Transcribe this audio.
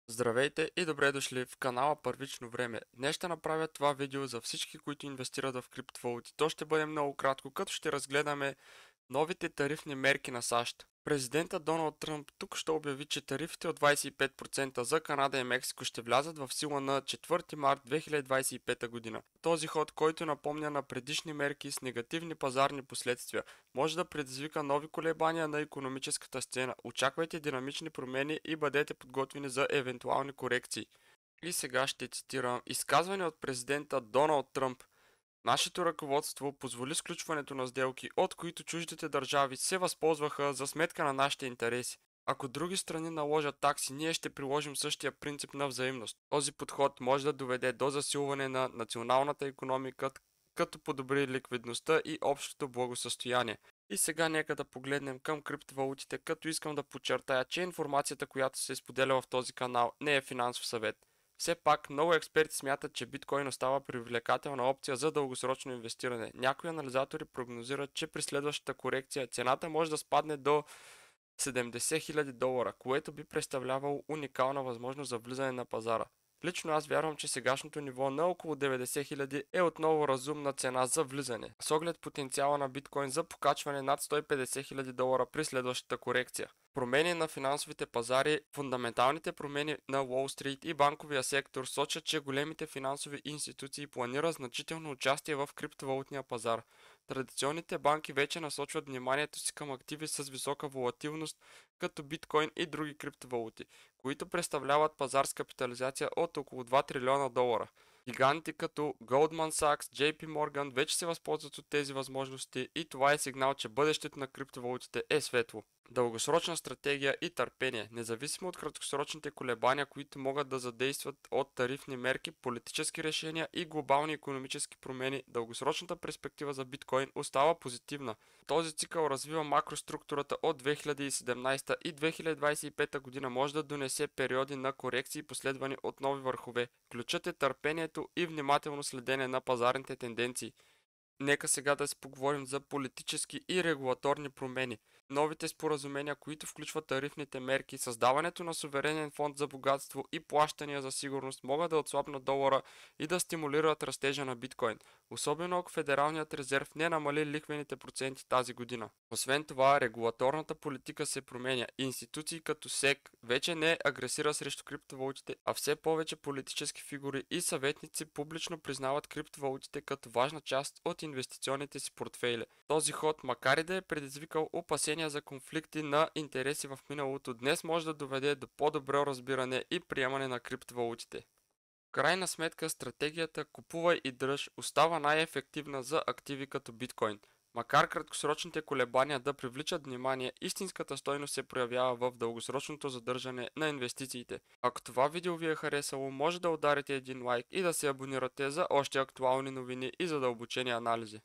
Здравейте и добре дошли в канала Първично време. Днес ще направя това видео за всички, които инвестират в криптовалути. То ще бъде много кратко, като ще разгледаме новите тарифни мерки на САЩ. Президентът Доналд Тръмп тук ще обяви, че тарифите от 25% за Канада и Мексико ще влязат в сила на 4 март 2025 година. Този ход, който напомня на предишни мерки с негативни пазарни последствия, може да предизвика нови колебания на икономическата сцена. Очаквайте динамични промени и бъдете подготвени за евентуални корекции. И сега ще цитирам изказване от президента Доналд Тръмп. Нашето ръководство позволи сключването на сделки, от които чуждите държави се възползваха за сметка на нашите интереси. Ако други страни наложат такси, ние ще приложим същия принцип на взаимност. Този подход може да доведе до засилване на националната икономика, като подобри ликвидността и общото благосъстояние. И сега нека да погледнем към криптовалутите, като искам да подчертая, че информацията, която се споделя в този канал, не е финансов съвет. Все пак, много експерти смятат, че биткоин остава привлекателна опция за дългосрочно инвестиране. Някои анализатори прогнозират, че при следващата корекция цената може да спадне до 70 000 долара, което би представлявало уникална възможност за влизане на пазара. Лично аз вярвам, че сегашното ниво на около 90 000 е отново разумна цена за влизане, с оглед потенциала на биткоин за покачване над 150 000 долара при следващата корекция. Промени на финансовите пазари, фундаменталните промени на Уолл Стрит и банковия сектор сочат, че големите финансови институции планират значително участие в криптовалутния пазар. Традиционните банки вече насочват вниманието си към активи с висока волатилност, като биткоин и други криптовалути, които представляват пазар с капитализация от около 2 трилиона долара. Гиганти като Goldman Sachs, JP Morgan вече се възползват от тези възможности и това е сигнал, че бъдещето на криптовалутите е светло. Дългосрочна стратегия и търпение, независимо от краткосрочните колебания, които могат да задействат от тарифни мерки, политически решения и глобални икономически промени, дългосрочната перспектива за биткоин остава позитивна. Този цикъл развива макроструктурата от 2017 и 2025 година, може да донесе периоди на корекции, последвани от нови върхове. Ключът е търпението и внимателно следене на пазарните тенденции. Нека сега да си поговорим за политически и регулаторни промени. Новите споразумения, които включват тарифните мерки, създаването на суверенен фонд за богатство и плащания за сигурност могат да отслабнат долара и да стимулират растежа на биткоин, особено ако Федералният резерв не намали лихвените проценти тази година. Освен това, регулаторната политика се променя. Институции като СЕК вече не агресира срещу криптовалутите, а все повече политически фигури и съветници публично признават криптовалутите като важна част от инвестиционните си портфейли. Този ход, макар и да е предизвикал опасения за конфликти на интереси в миналото, днес може да доведе до по-добро разбиране и приемане на криптовалутите. В крайна сметка, стратегията "купувай и дръж" остава най-ефективна за активи като биткоин. Макар краткосрочните колебания да привличат внимание, истинската стойност се проявява в дългосрочното задържане на инвестициите. Ако това видео ви е харесало, може да ударите един лайк и да се абонирате за още актуални новини и задълбочени анализи.